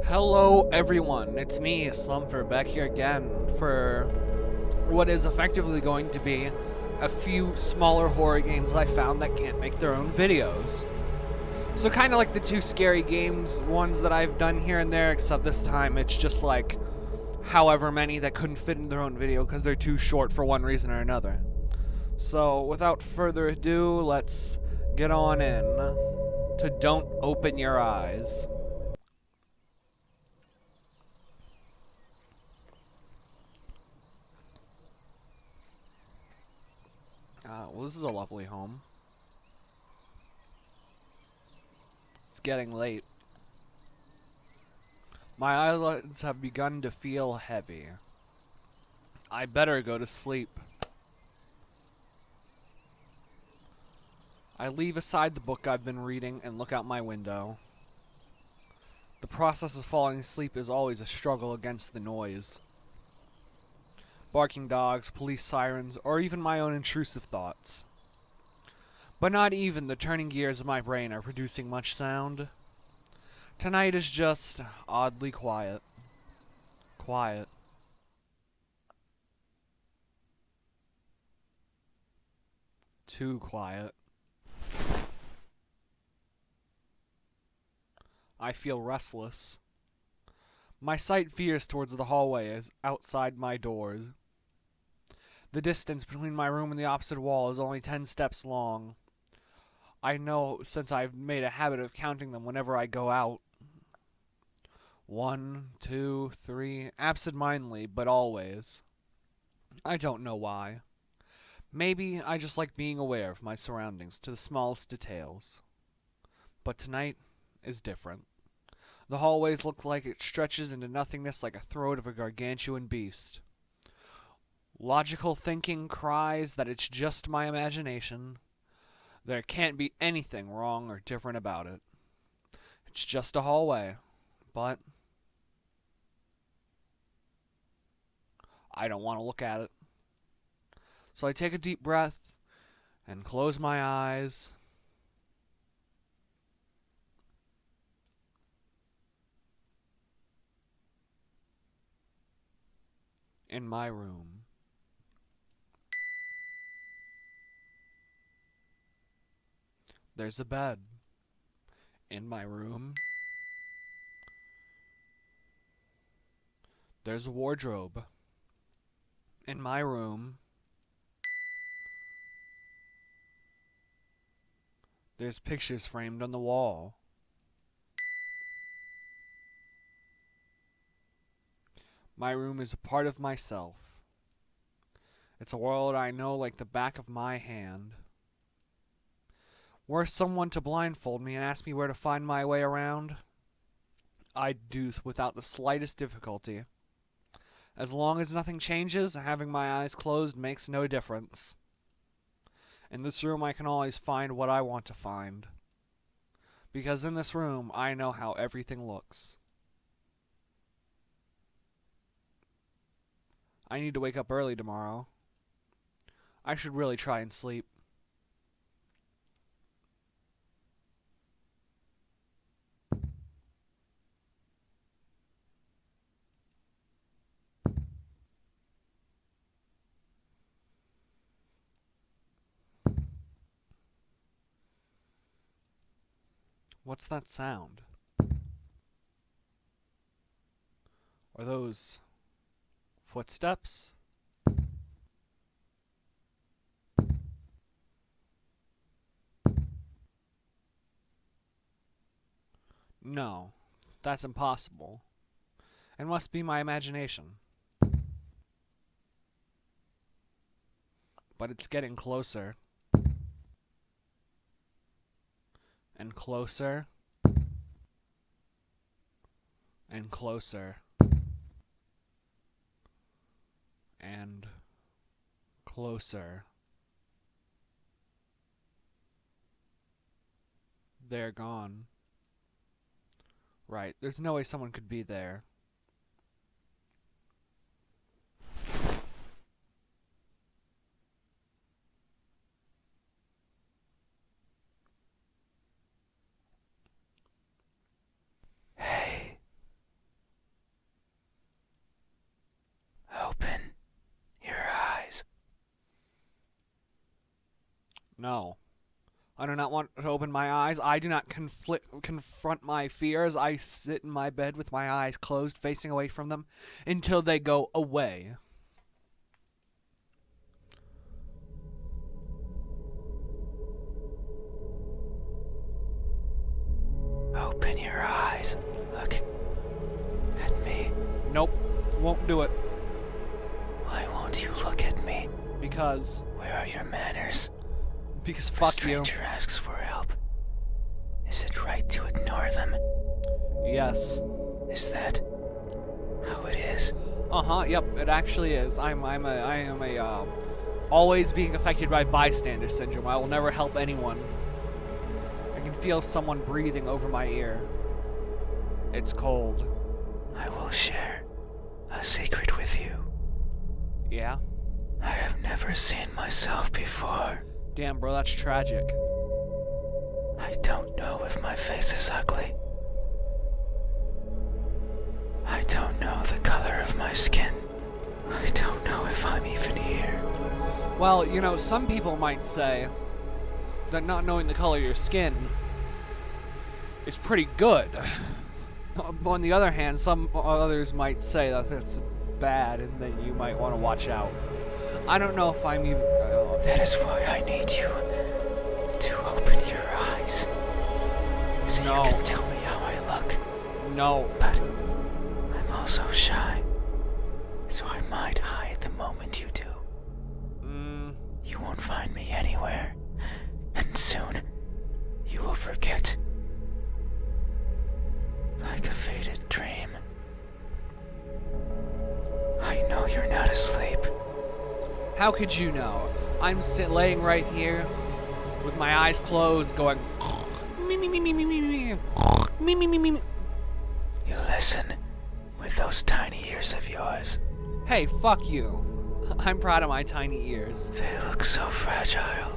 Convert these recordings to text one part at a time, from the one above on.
Hello, everyone. It's me, Slumfer, back here again for what is effectively going to be a few smaller horror games I found that can't make their own videos. So, kind of like the two scary games ones that I've done here and there, except this time it's just like however many that couldn't fit in their own video because they're too short for one reason or another. So, without further ado, let's get on in to Don't Open Your Eyes. Well, this is a lovely home. It's getting late. My eyelids have begun to feel heavy. I better go to sleep. I leave aside the book I've been reading and look out my window. The process of falling asleep is always a struggle against the noise. Barking dogs, police sirens, or even my own intrusive thoughts. But not even the turning gears of my brain are producing much sound. Tonight is just oddly quiet. Quiet. Too quiet. I feel restless. My sight veers towards the hallways outside my doors. The distance between my room and the opposite wall is only 10 steps long. I know since I've made a habit of counting them whenever I go out. 1, 2, 3, absent-mindedly, but always. I don't know why. Maybe I just like being aware of my surroundings to the smallest details. But tonight is different. The hallways look like it stretches into nothingness like a throat of a gargantuan beast. Logical thinking cries that it's just my imagination. There can't be anything wrong or different about it. It's just a hallway, but I don't want to look at it. So I take a deep breath and close my eyes. In my room. There's a bed. In my room. There's a wardrobe. In my room. There's pictures framed on the wall. My room is a part of myself. It's a world I know like the back of my hand. Were someone to blindfold me and ask me where to find my way around, I'd do without the slightest difficulty. As long as nothing changes, having my eyes closed makes no difference. In this room I can always find what I want to find. Because in this room I know how everything looks. I need to wake up early tomorrow. I should really try and sleep. What's that sound? Are those footsteps? No, that's impossible. It must be my imagination. But it's getting closer. And closer. And closer. And closer. They're gone. Right, there's no way someone could be there. Hey, No. I do not want to open my eyes. I do not confront my fears. I sit in my bed with my eyes closed, facing away from them, until they go away. Open your eyes. Look at me. Nope. Won't do it. Why won't you look at me? Because Where are your manners? fuck A you. stranger asks for help. Is it right to ignore them? Yes. Is that how it is? Yep, it actually is. I am a always being affected by bystander syndrome. I will never help anyone. I can feel someone breathing over my ear. It's cold. I will share a secret with you. Yeah? I have never seen myself before. Damn, bro, that's tragic. I don't know if my face is ugly. I don't know the color of my skin. I don't know if I'm even here. Well, you know, some people might say that not knowing the color of your skin is pretty good. On the other hand, some others might say that it's bad and that you might want to watch out. I don't know if I'm even... That is why I need you to open your eyes. So No. you can tell me how I look. No. But I'm also shy. So I might hide the moment you do. You won't find me anywhere. And soon, you will forget. Like a faded dream. I know you're not asleep. How could you know? I'm laying right here with my eyes closed going me me me me me me me me me me me. You listen with those tiny ears of yours. Hey, fuck you. I'm proud of my tiny ears. They look so fragile.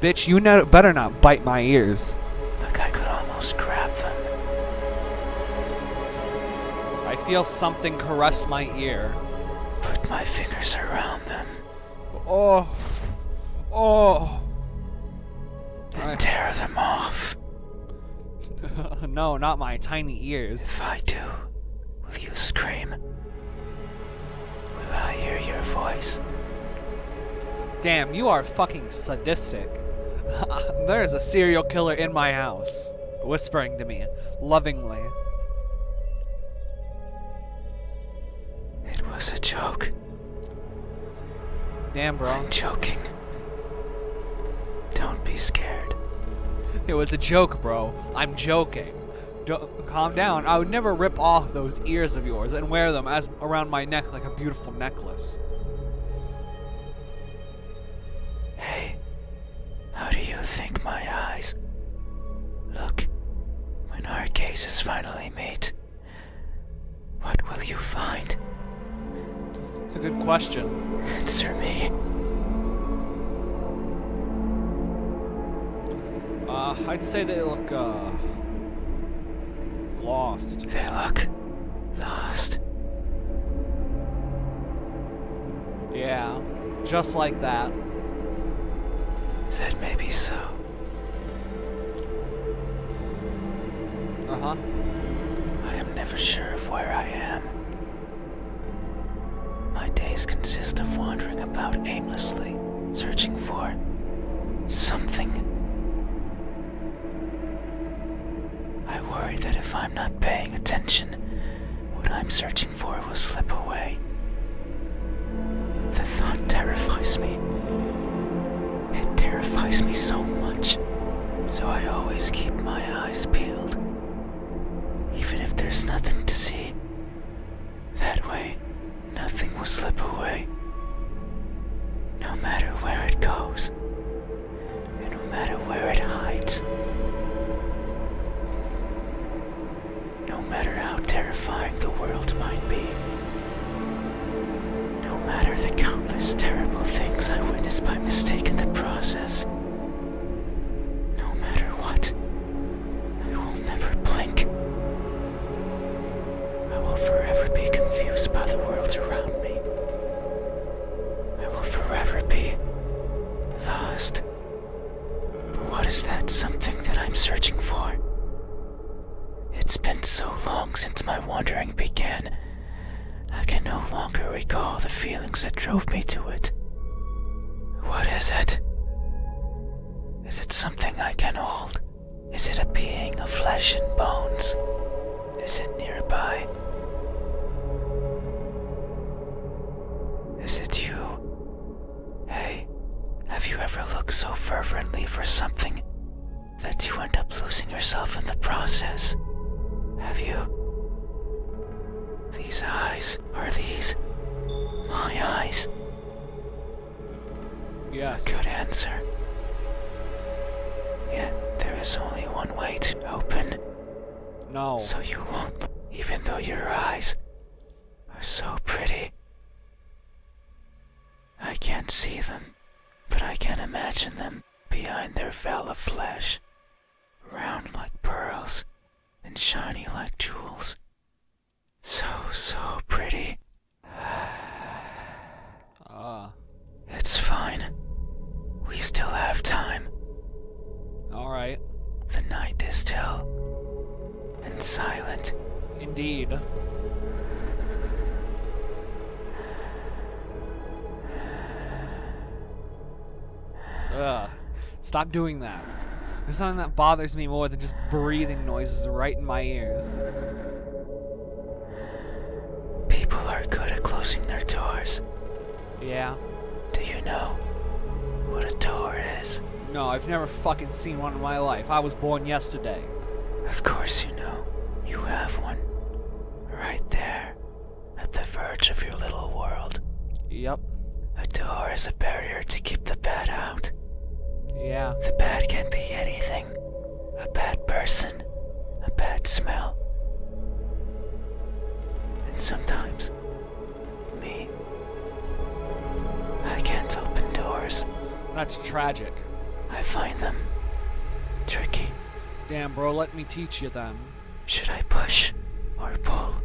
Bitch, you better not bite my ears. Like I could almost grab them. I feel something caress my ear. Put my fingers around them. Oh. Oh. And tear them off. No, not my tiny ears. If I do, will you scream? Will I hear your voice? Damn, you are fucking sadistic. There's a serial killer in my house, whispering to me, lovingly. It was a joke. Damn, bro. I'm joking. Don't be scared. It was a joke, bro. I'm joking. Calm down. I would never rip off those ears of yours and wear them as around my neck like a beautiful necklace. Hey, how do you think my eyes look when our gazes finally meet? What will you find? It's a good question. Answer me. I'd say they look, lost. They look lost. Yeah, just like that. That may be so. Uh-huh. I am never sure of where I am. My days consist of wandering about aimlessly, searching for something. I worry that if I'm not paying attention, what I'm searching for will slip away. The thought terrifies me. It terrifies me so much, so I always keep my eyes peeled. Even if there's nothing to see. That way, nothing will slip away. No matter where it goes, and no matter where it hides. No matter how terrifying the world might be. No matter the countless terrible things I witnessed by mistake in the process. No matter what, I will never blink. I will forever be confused by the world around me. I will forever be so long since my wandering began, I can no longer recall the feelings that drove me to it. What is it? Is it something I can hold? Is it a being of flesh and bones? Is it nearby? Is it you? Hey, have you ever looked so fervently for something that you end up losing yourself in the process? Have you? These eyes, are these my eyes? Yes. Good answer. Yet there is only one way to open, No. so you won't, even though your eyes are so pretty. I can't see them, but I can imagine them behind their veil of flesh, round like pearls and shiny like jewels. So pretty. It's fine. We still have time. Alright. The night is still and silent. Indeed. Ugh. Stop doing that. There's nothing that bothers me more than just breathing noises right in my ears. People are good at closing their doors. Yeah? Do you know what a door is? No, I've never fucking seen one in my life. I was born yesterday. Of course you know. You have one. Right there, at the verge of your little world. Yep. A door is a barrier to keep the bad out. Yeah. The bad can be anything. A bad person, a bad smell. And sometimes, me. I can't open doors. That's tragic. I find them tricky. Damn, bro, let me teach you then. Should I push or pull?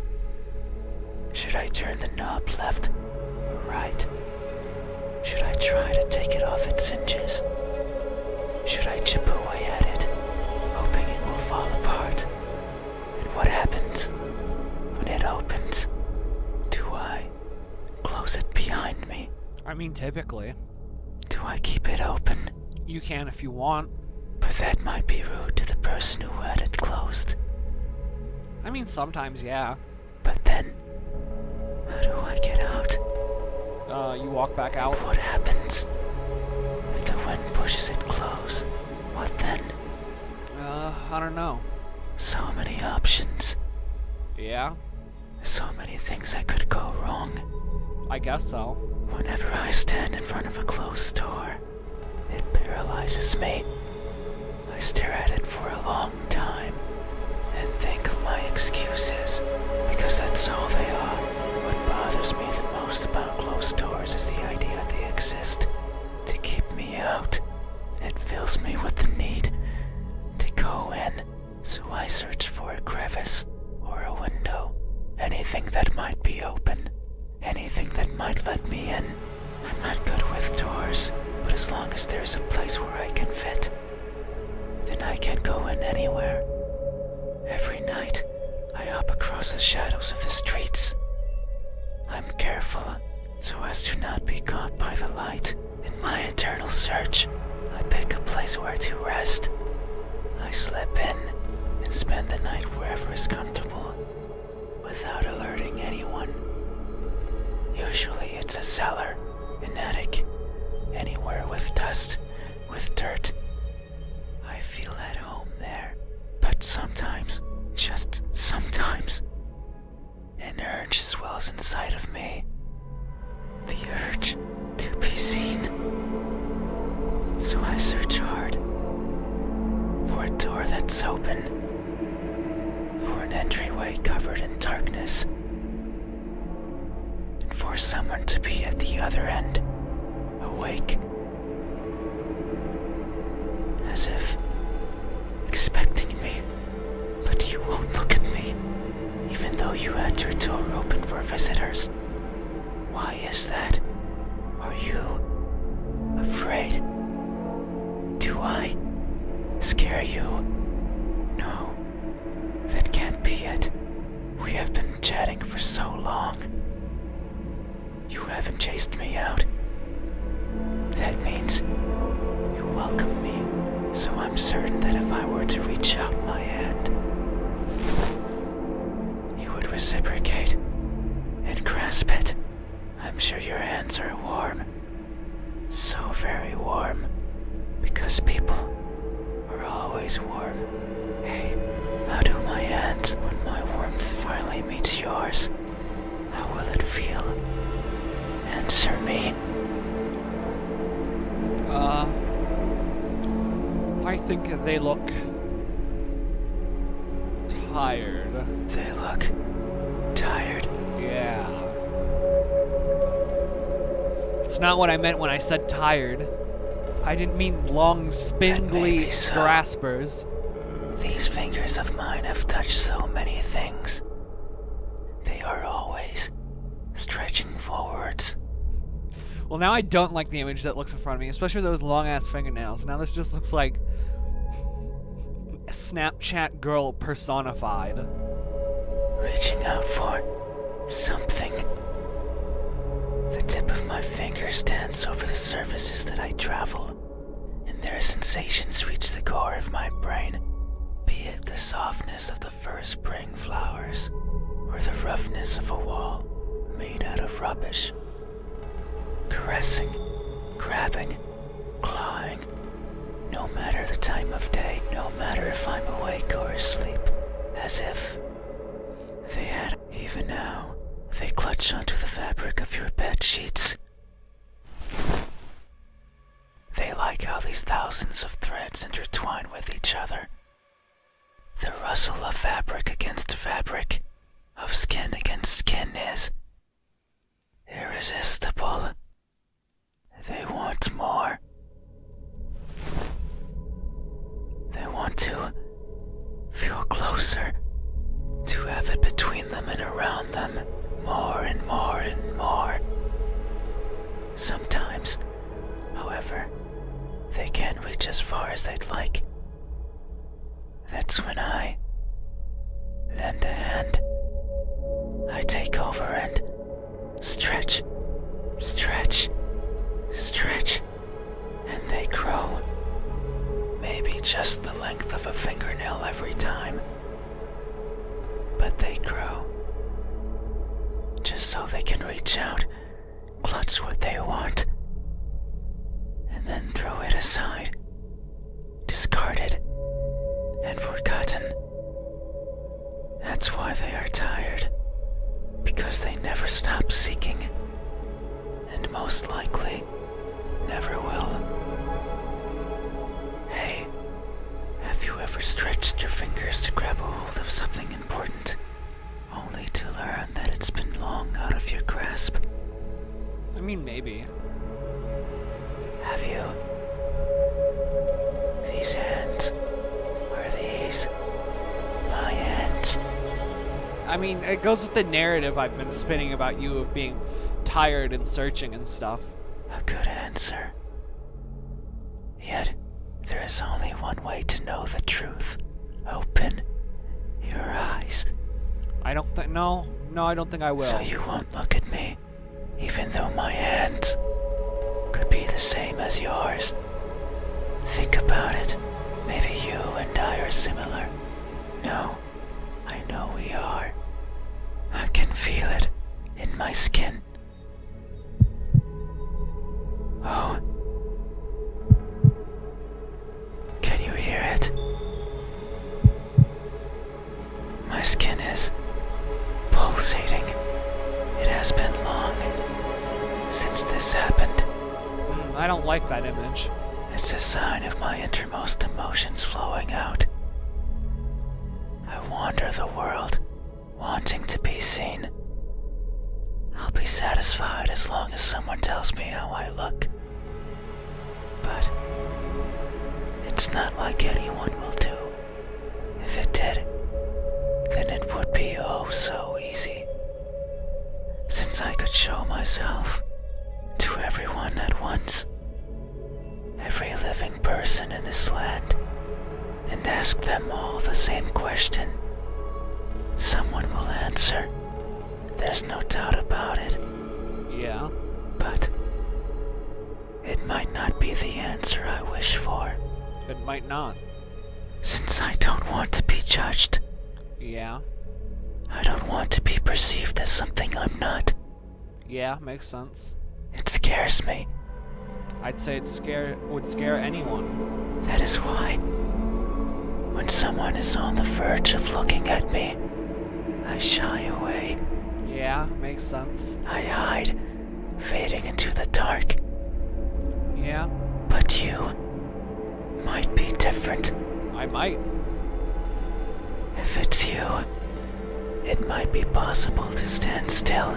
Should I turn the knob left or right? Should I try to take it off its hinges? Should I chip away at it, hoping it will fall apart? And what happens when it opens? Do I close it behind me? I mean, typically. Do I keep it open? You can if you want. But that might be rude to the person who had it closed. I mean, sometimes, yeah. But then, how do I get out? You walk back out. What happens if the wind pushes it close? What then? I don't know. So many options. Yeah? So many things that could go wrong. I guess so. Whenever I stand in front of a closed door, it paralyzes me. I stare at it for a long time and think of my excuses, because that's all they are. What bothers me the most about closed doors is the idea they exist to keep me out. It fills me with the need to go in, so I search for a crevice or a window, anything that might be open, anything that might let me in. I'm not good with doors, but as long as there's a place where I can fit, then I can go in anywhere. Every night, I hop across the shadows of the streets. I'm careful so as to not be caught by the light. In my eternal search, I pick a place where to rest. I slip in and spend the night wherever is comfortable, without alerting anyone. Usually it's a cellar, an attic, anywhere with dust, with dirt. I feel at home there. But sometimes, just sometimes, an urge swells inside of me. The urge to be seen. So I search hard for a door that's open, for an entryway covered in darkness, and for someone to be at the other end, awake, as if expecting me. But you won't look at me, even though you had your door open for visitors. Why is that? Are you afraid? Do I scare you? No, that can't be it. so long. You haven't chased me out. That means you welcome me, so I'm certain that if I were to reach out my hand, you would reciprocate and grasp it. I'm sure your hands are warm. So very warm. Because people are always warm. Hey, how do my hands when my warmth finally meets yours? How will it feel? Answer me. I think they look tired. They look tired. Yeah. It's not what I meant when I said tired. I didn't mean long, spindly That may be so. graspers. These fingers of mine have touched so many things. They are always stretching forwards. Well, now I don't like the image that looks in front of me, especially those long-ass fingernails. Now this just looks like a Snapchat girl personified. Reaching out for something. The tip of my fingers dance over the surfaces that I travel, and their sensations reach the core of my brain, be it the softness of the first spring flowers, or the roughness of a wall made out of rubbish. Caressing, grabbing, clawing, no matter the time of day, no matter if I'm awake or asleep, as if they had. Even now, they clutch onto the fabric of your bed sheets. They like how these thousands of threads intertwine with each other. The rustle of fabric against fabric, of skin against skin is irresistible. They want more. They want to feel closer, to have it between them and around them, more and more and more. Sometimes, however, they can't reach as far as they'd like. That's when I lend a hand. I take over and stretch, stretch, stretch, and they grow. Maybe just the length of a fingernail every time. But they grow. Just so they can reach out, clutch what they want, and then throw it aside, discarded, and forgotten. That's why they are tired. Because they never stop seeking, and most likely never will. Hey, have you ever stretched your fingers to grab a hold of something important, only to learn that it's been long out of your grasp? I mean, maybe. Have you? These hands, are these my hands? I mean, it goes with the narrative I've been spinning about you of being tired and searching and stuff. A good answer. Yet, there is only one way to know the truth. Open your eyes. I don't think. No, I don't think I will. So you won't look at me, even though my hands could be the same as yours. Think about it. Maybe you and I are similar. No, I know we are. I can feel it in my skin. Oh. Can you hear it? My skin is pulsating. It has been long since this happened. I don't like that image. It's a sign of my innermost emotions flowing out. I wander the world, wanting to be seen. I'll be satisfied as long as someone tells me how I look. But it's not like anyone will do. If it did, then it would be oh so easy. Since I could show myself to everyone at once, every living person in this land, and ask them all the same question, someone will answer might not. Since I don't want to be judged, Yeah. I don't want to be perceived as something I'm not. Yeah, makes sense. It scares me. I'd say would scare anyone. That is why, when someone is on the verge of looking at me, I shy away. Yeah, makes sense. I hide, fading into the dark. Yeah, But you might be different. I might. If it's you, it might be possible to stand still,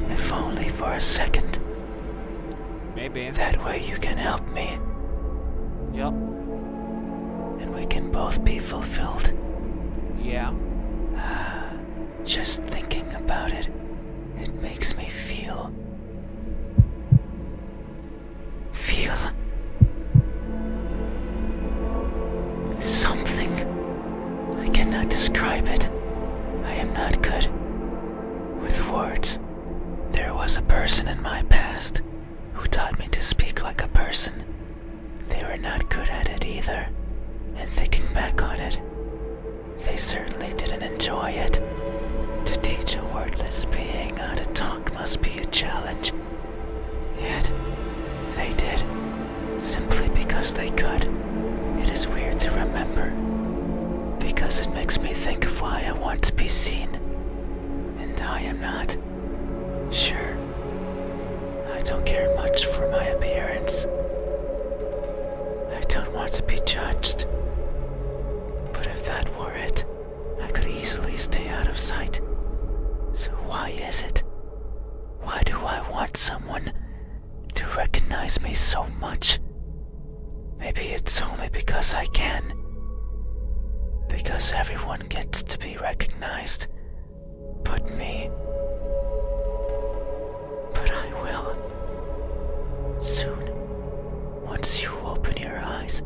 if only for a second. Maybe. That way you can help me, Yep. and we can both be fulfilled. Yeah. Just thinking about it, it makes me feel something. I cannot describe it. I am not good with words. There was a person in my past who taught me to speak like a person. They were not good at it either, and thinking back on it, they certainly didn't enjoy it. To teach a wordless being how to talk must be a challenge. Yet, they did, simply because they could. It is weird to remember, because it makes me think of why I want to be seen. And I am not. Sure, I don't care much for my appearance. I don't want to be judged. But if that were it, I could easily stay out of sight. So why is it? Why do I want someone to recognize me so much? Maybe it's only because I can. Because everyone gets to be recognized, but me. But I will. Soon, once you open your eyes.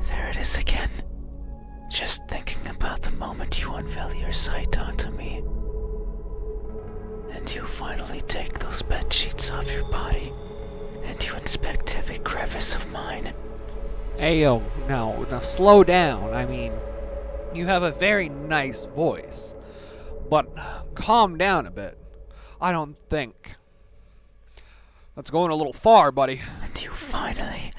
There it is again. Just thinking about the moment you unveil your sight onto me. And you finally take those bed sheets off your body. And you inspect every crevice of mine. Ayo, now slow down. I mean, you have a very nice voice. But calm down a bit. I don't think. That's going a little far, buddy. And you finally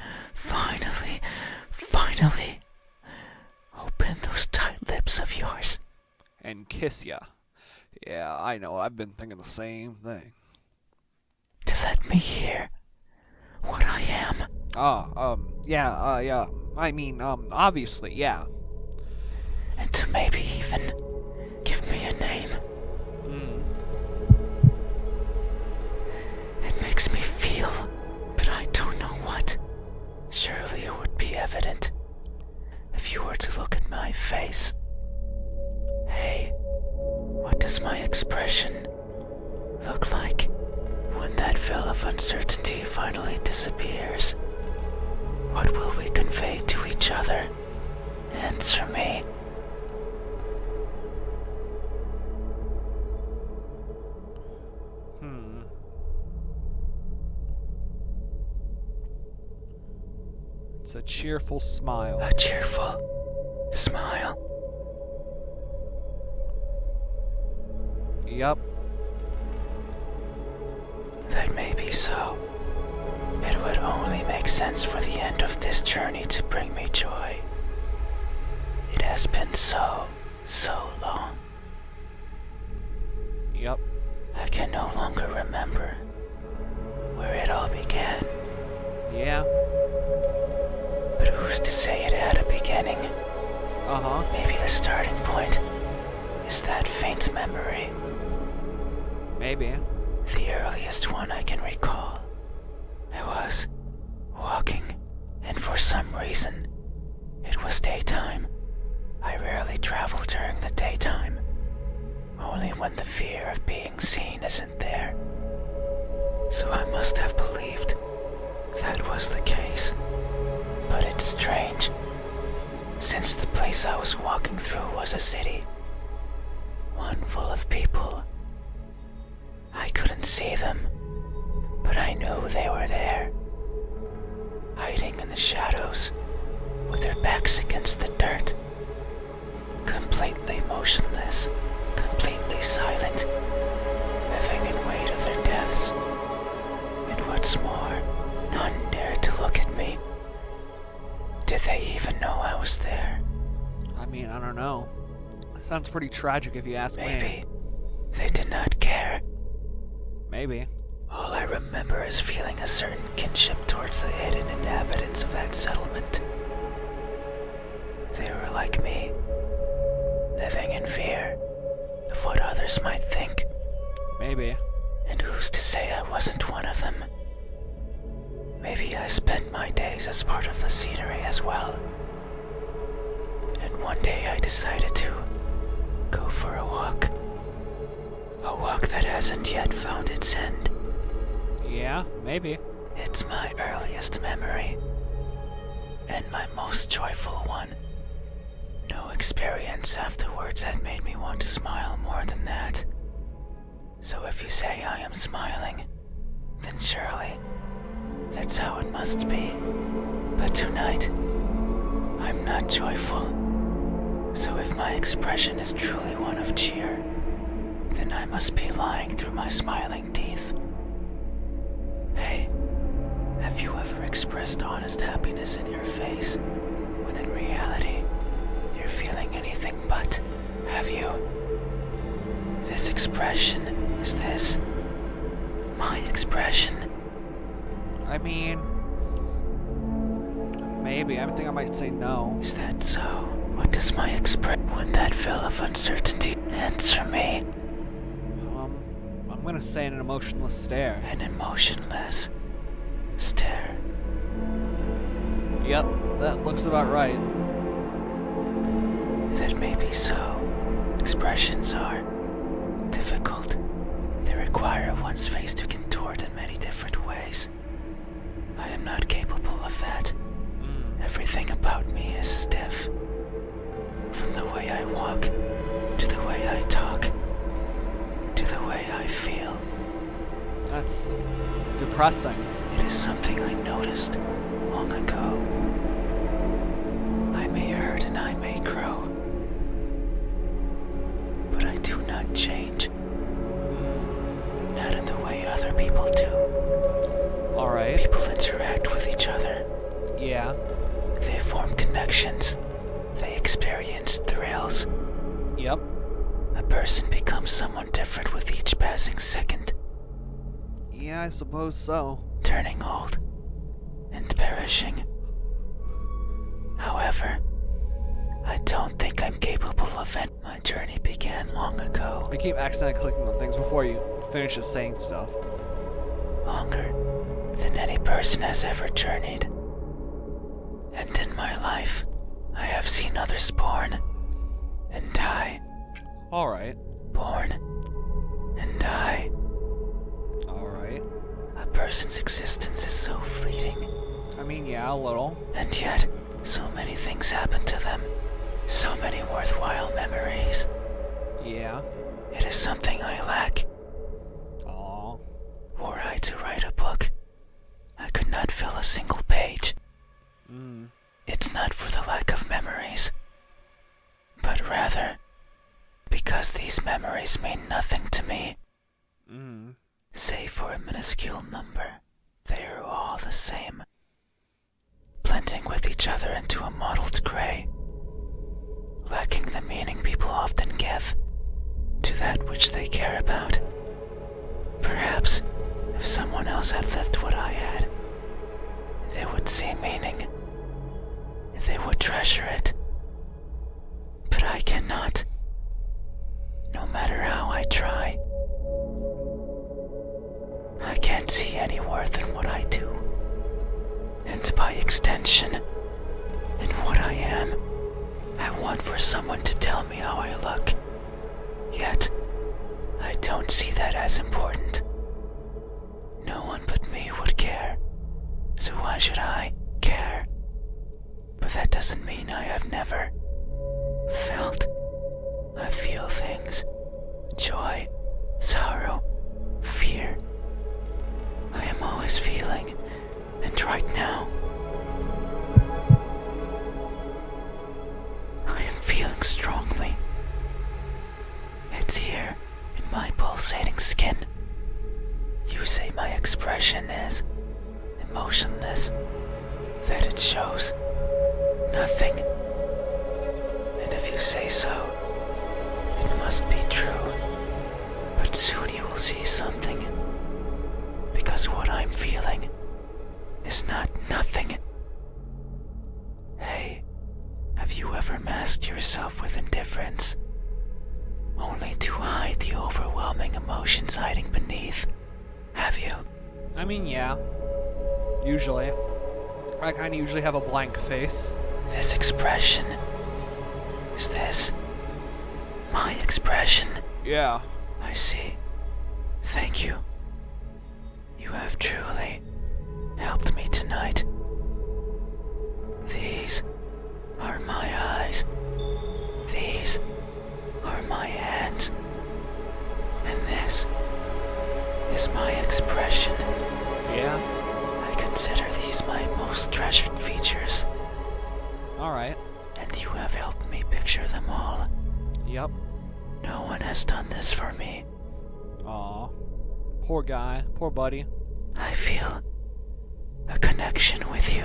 open those tight lips of yours. And kiss ya. Yeah, I know. I've been thinking the same thing. To let me hear what I am. Yeah. I mean, obviously, yeah. And to maybe even give me a name. It makes me feel, but I don't know what. Surely it would be evident if you were to look at my face. Hey, what does my expression look like when that veil of uncertainty finally disappears? What will we convey to each other? Answer me. It's a cheerful smile. A cheerful smile. Yup. That may be so. It would only make sense for the end of this journey to bring me joy. It has been so long. Yup. I can no longer remember where it all began. Yeah. But who's to say it had a beginning? Uh-huh. Maybe the starting point is that faint memory. Maybe. The earliest one I can recall. I was walking, and for some reason, it was daytime. I rarely travel during the daytime. Only when the fear of being seen isn't there. So I must have believed that was the case. But it's strange, since the place I was walking through was a city. One full of people. I couldn't see them, but I knew they were there. hiding in the shadows, with their backs against the dirt. Completely motionless, completely silent, living in wait of their deaths. And what's more, none dared to look at me. Did they even know I was there? I mean, I don't know. Sounds pretty tragic if you ask me. Maybe they did not care. Maybe. All I remember is feeling a certain kinship towards the hidden inhabitants of that settlement. They were like me, living in fear of what others might think. Maybe. And who's to say I wasn't one of them? Maybe I spent my days as part of the scenery as well. And one day I decided to go for a walk. A walk that hasn't yet found its end. Yeah, maybe. It's my earliest memory. And my most joyful one. No experience afterwards had made me want to smile more than that. So if you say I am smiling, then surely that's how it must be. But tonight, I'm not joyful. So if my expression is truly one of cheer, then I must be lying through my smiling teeth. Hey, have you ever expressed honest happiness in your face, when in reality, you're feeling anything but? Have you? This expression, is this my expression? I mean, maybe. I think I might say no. Is that so? What does my expression, when that veil of uncertainty answer me? I'm gonna say an emotionless stare. An emotionless stare. Yep, that looks about right. That may be so. Expressions are difficult. They require one's face to contort in many different ways. I am not capable of that. Everything about me is stiff. From the way I walk, to the way I talk, to the way I feel. That's depressing. It is something I noticed long ago. I may hurt and I may grow, but I do not change. Not in the way other people do. Alright. People interact with each other. Yeah. They form connections. They experience thrills. Yep. A person becomes someone different with each passing second, Yeah, I suppose so. turning old and perishing. However, I don't think I'm capable of it. My journey began long ago. I keep accidentally clicking on things before you finish just saying stuff. Longer than any person has ever journeyed. And in my life, I have seen others born and die, Alright. born and die. Alright. A person's existence is so fleeting, I mean, yeah, a little. and yet so many things happen to them. So many worthwhile memories. Yeah. It is something I lack. Aw. Were I to write a book, I could not fill a single page. It's not for the lack of memories, but rather because these memories mean nothing to me. Save for a minuscule number, they are all the same, blending with each other into a mottled gray, lacking the meaning people often give to that which they care about. Perhaps if someone else had lived what I had, they would see meaning. They would treasure it. But I cannot. No matter how I try. I can't see any worth in what I do. And by extension, in what I am, I want for someone to tell me how I look. Yet, I don't see that as important. No one but me would care. So why should I care? But that doesn't mean I have never felt. I feel things. Joy, sorrow, fear. I am always feeling, and right now, say so. It must be true. But soon you will see something. Because what I'm feeling is not nothing. Hey, have you ever masked yourself with indifference? Only to hide the overwhelming emotions hiding beneath? Have you? I mean, yeah. Usually. I kinda usually have a blank face. This expression. Is this my expression? Yeah. I see. Thank you. You have truly helped me tonight. These are my eyes. These are my hands. And this is my expression. Yeah? I consider these my most treasured features, Alright. and you have helped me picture them all. Yep. No one has done this for me. Aw. Poor guy. Poor buddy. I feel a connection with you,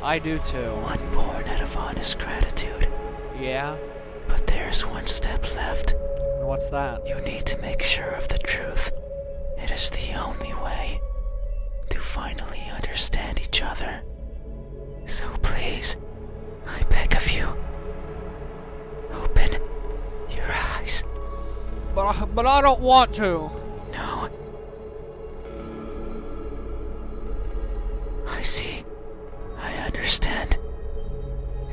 I do too. one born out of honest gratitude. Yeah? But there's one step left. And what's that? You need to make sure of the truth. It is the only way to finally understand each other. So please, I beg of you, open your eyes. But I don't want to. No. I see. I understand.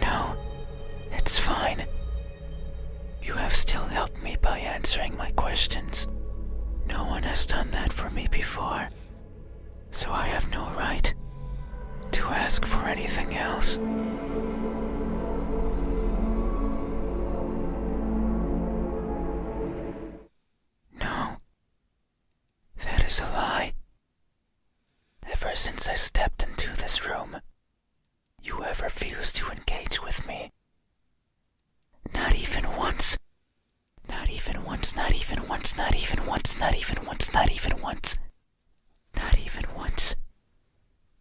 No, it's fine. You have still helped me by answering my questions. No one has done that for me before. So I have no right to ask for anything else. No. That is a lie. Ever since I stepped into this room, you have refused to engage with me. Not even once. Not even once, not even once, not even once, not even once, not even once. Not even once.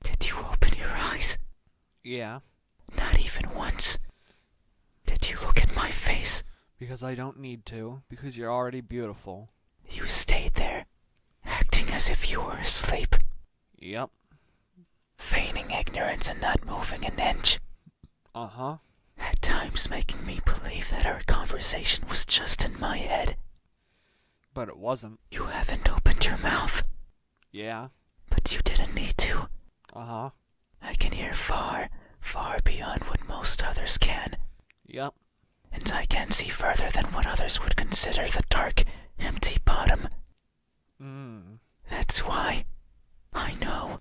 Did you open your eyes? Yeah. Not even once. Did you look at my face? Because I don't need to. Because you're already beautiful. You stayed there, acting as if you were asleep, Yep. feigning ignorance and not moving an inch. Uh-huh. At times making me believe that our conversation was just in my head. But it wasn't. You haven't opened your mouth, Yeah. but you didn't need to. Uh-huh. I can hear far, far beyond what most others can. Yep. And I can see further than what others would consider the dark, empty bottom. That's why I know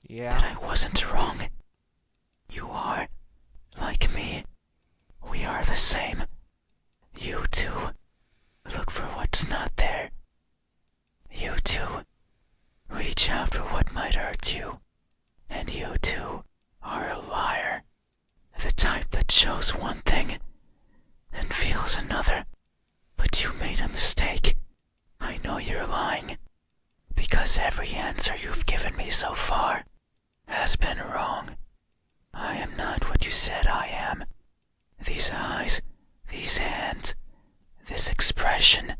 that Yeah. I wasn't wrong. You are like me. We are the same. You too look for what's not there. You too reach out for what might hurt you. And you too are a liar. The type that shows one thing and feels another. But you made a mistake. I know you're lying. Because every answer you've given me so far has been wrong. I am not what you said I am. These eyes, these hands, this expression.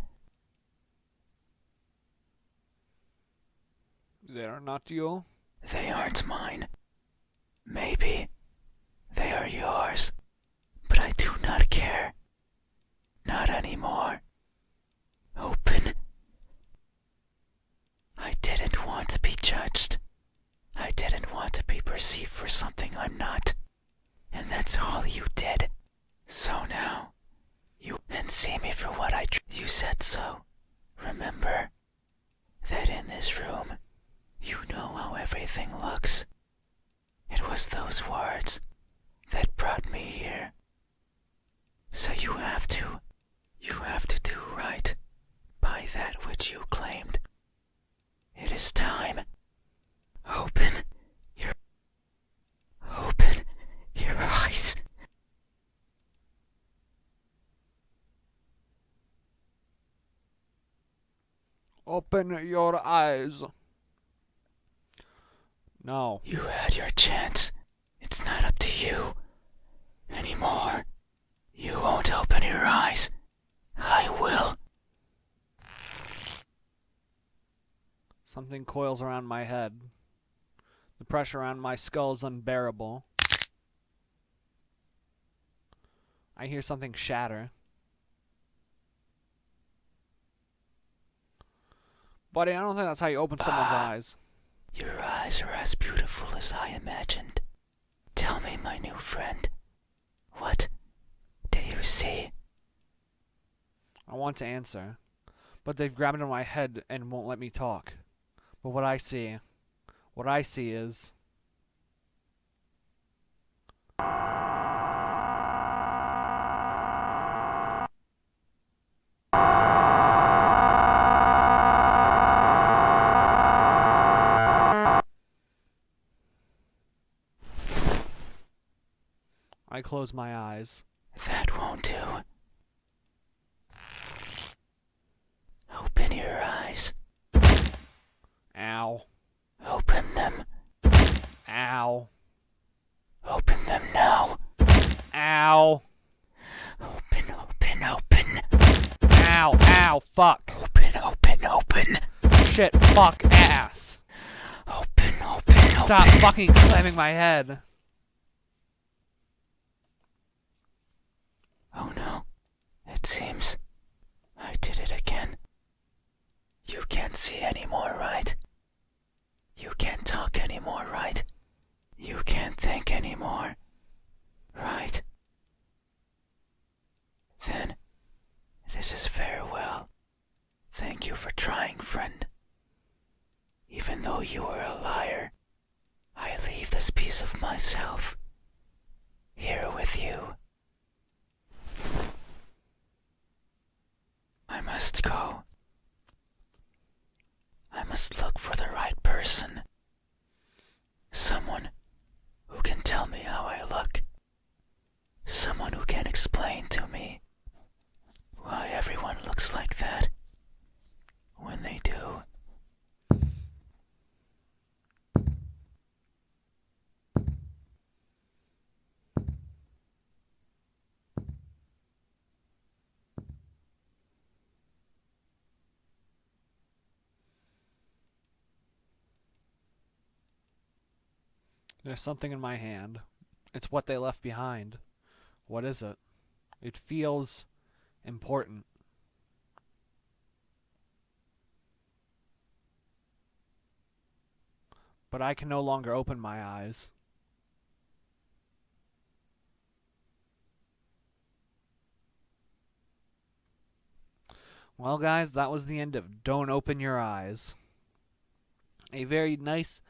They're not you? They aren't mine. Maybe they are yours, but I do not care. Not anymore. Open. I didn't want to be judged. I didn't want to be perceived for something I'm not. And that's all you did. So now, you can see me for what you said so. Remember that in this room, you know how everything looks. It was those words that brought me here. So you have to do right by that which you claimed. It is time. Open your eyes. Open your eyes. No. You had your chance. It's not up to you anymore. You won't open Something coils around my head. The pressure around my skull is unbearable. I hear something shatter. Buddy, I don't think that's how you open someone's eyes. Your eyes are as beautiful as I imagined. Tell me, my new friend, what do you see? I want to answer, but they've grabbed into my head and won't let me talk. But what I see is... I close my eyes. That won't do. Open your eyes. Ow. Open them. Ow. Open them now. Ow. Open, open, open. Ow. Ow. Fuck. Open, open, open. Shit. Fuck. Ass. Open, open, open. Stop fucking slamming my head. Oh no. It seems I did it again. You can't see anymore, right? You can't talk anymore, right? You can't think anymore, right? Then, this is farewell. Thank you for trying, friend. Even though you are a liar, I leave this piece of myself here with you. I must go. I must look for the right person. Someone who can tell me how I look. Someone who can explain to me why everyone looks like that when they do. There's something in my hand. It's what they left behind. What is it? It feels important. But I can no longer open my eyes. Well, guys, that was the end of Don't Open Your Eyes. A very nice,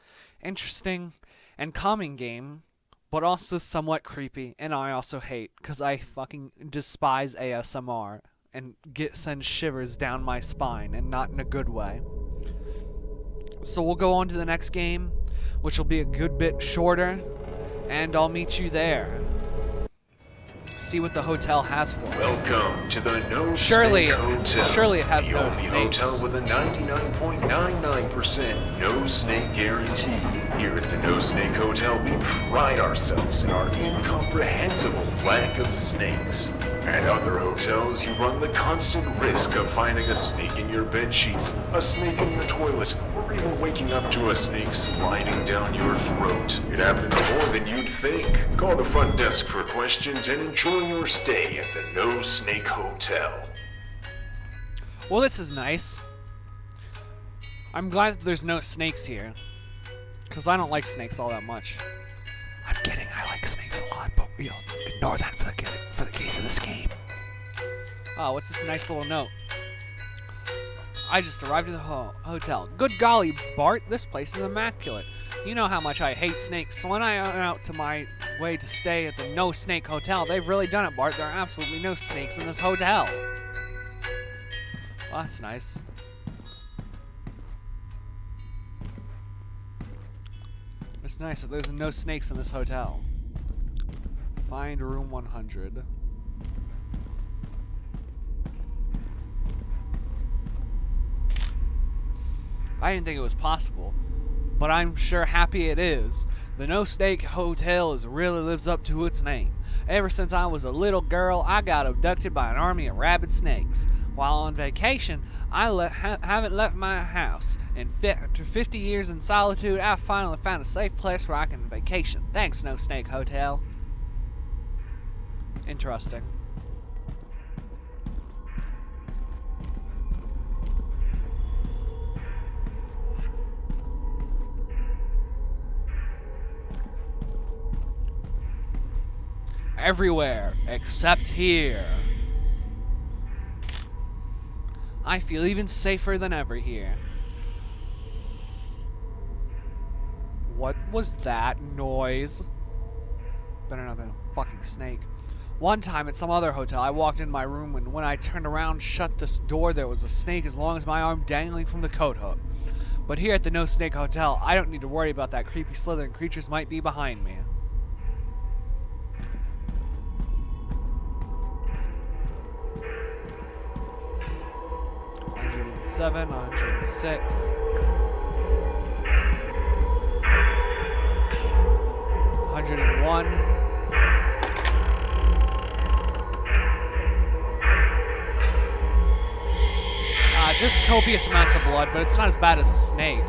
interesting, and calming game, but also somewhat creepy, and I also hate, because I fucking despise ASMR, and send shivers down my spine, and not in a good way. So we'll go on to the next game, which will be a good bit shorter, and I'll meet you there. See what the hotel has for us. Welcome to the No Surely- Snake Hotel. surely it has the no only snakes. hotel with a 99.99% no snake guarantee. Here at the No Snake Hotel, we pride ourselves in our incomprehensible lack of snakes. At other hotels, you run the constant risk of finding a snake in your bed sheets, a snake in your toilet, or even waking up to a snake sliding down your throat. It happens more than you'd think. Call the front desk for questions and enjoy your stay at the No Snake Hotel. Well, this is nice. I'm glad that there's no snakes here, because I don't like snakes all that much. I'm kidding, I like snakes a lot, but we'll ignore that for the case of this game. Oh, what's this nice little note? I just arrived at the hotel. Good golly, Bart, this place is immaculate. You know how much I hate snakes, so when I went out to my way to stay at the No Snake Hotel, they've really done it, Bart. There are absolutely no snakes in this hotel. Well, that's nice. It's nice that there's no snakes in this hotel. Find room 100. I didn't think it was possible, but I'm sure happy it is. The No Snake Hotel really lives up to its name. Ever since I was a little girl, I got abducted by an army of rabid snakes. While on vacation, I haven't left my house. And after 50 years in solitude, I finally found a safe place where I can vacation. Thanks, No Snake Hotel. Interesting. Everywhere except here. I feel even safer than ever here. What was that noise? Better not have been a fucking snake. One time at some other hotel, I walked in my room and when I turned around, shut this door, there was a snake as long as my arm dangling from the coat hook. But here at the No Snake Hotel, I don't need to worry about that creepy slithering creatures might be behind me. $107, $106. $101. Just copious amounts of blood, but it's not as bad as a snake.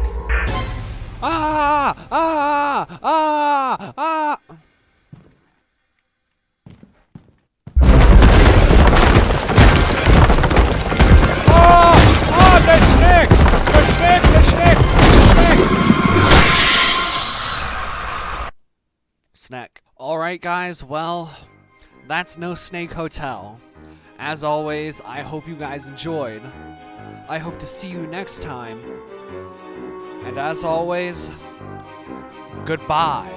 Ah! Ah! Ah! Ah! Oh! The snake! The snake! The snake! The snake! Snack. Alright, guys, well, that's No Snake Hotel. As always, I hope you guys enjoyed. I hope to see you next time. And as always, goodbye.